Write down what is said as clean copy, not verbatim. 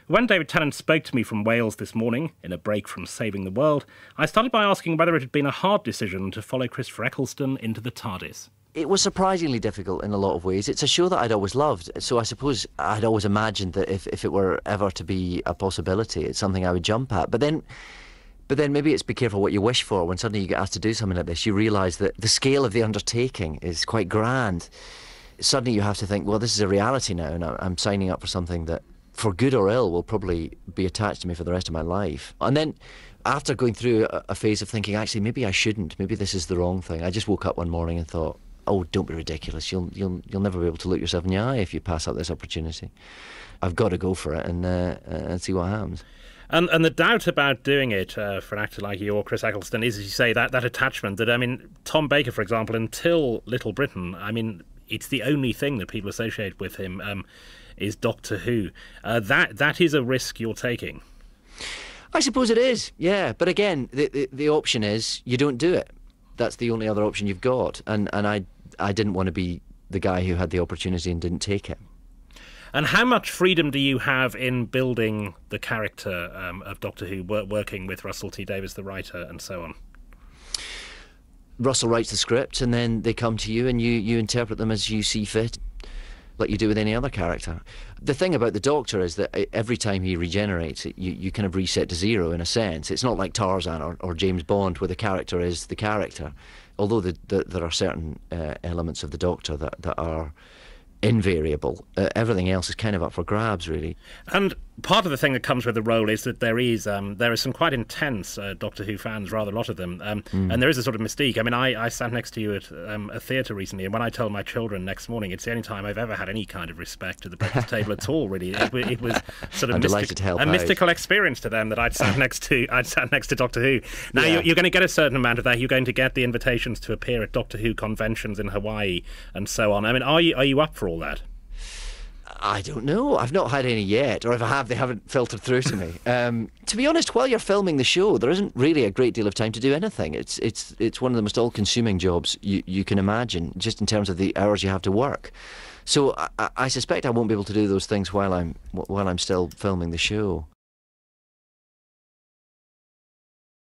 When David Tennant spoke to me from Wales this morning, in a break from saving the world, I started by asking whether it had been a hard decision to follow Christopher Eccleston into the TARDIS. It was surprisingly difficult in a lot of ways. It's a show that I'd always loved, so I suppose I'd always imagined that if it were ever to be a possibility, it's something I would jump at. But then maybe it's be careful what you wish for. When suddenly you get asked to do something like this, you realise that the scale of the undertaking is quite grand. Suddenly you have to think, well, this is a reality now, and I'm signing up for something that, for good or ill, will probably be attached to me for the rest of my life. And then, after going through a phase of thinking, actually, maybe I shouldn't, maybe this is the wrong thing, I just woke up one morning and thought, oh, don't be ridiculous. You'll never be able to look yourself in the eye if you pass up this opportunity. I've got to go for it and see what happens. And the doubt about doing it for an actor like you or Chris Eccleston is, as you say, that attachment that, I mean, Tom Baker, for example, until Little Britain, I mean, it's the only thing that people associate with him is Doctor Who. That is a risk you're taking. I suppose it is, yeah. But again, the option is you don't do it. That's the only other option you've got. And I didn't want to be the guy who had the opportunity and didn't take it. And how much freedom do you have in building the character of Doctor Who, working with Russell T Davies, the writer, and so on? Russell writes the script, and then they come to you and you interpret them as you see fit, like you do with any other character. The thing about the Doctor is that every time he regenerates, you kind of reset to zero in a sense. It's not like Tarzan or James Bond, where the character is the character. Although there are certain elements of the Doctor that are invariable, everything else is kind of up for grabs, really. And part of the thing that comes with the role is that there is some quite intense Doctor Who fans, rather a lot of them, and there is a sort of mystique. I mean, I sat next to you at a theatre recently, and when I told my children next morning, it's the only time I've ever had any kind of respect to the breakfast table at all, really. It was sort of a mystical experience to them that I'd sat next to Doctor Who. Now, you're going to get a certain amount of that. You're going to get the invitations to appear at Doctor Who conventions in Hawaii and so on. I mean, are you up for all that? I don't know. I've not had any yet, or if I have, they haven't filtered through to me. To be honest, while you're filming the show, there isn't really a great deal of time to do anything. It's one of the most all-consuming jobs you can imagine, just in terms of the hours you have to work. So I suspect I won't be able to do those things while I'm still filming the show.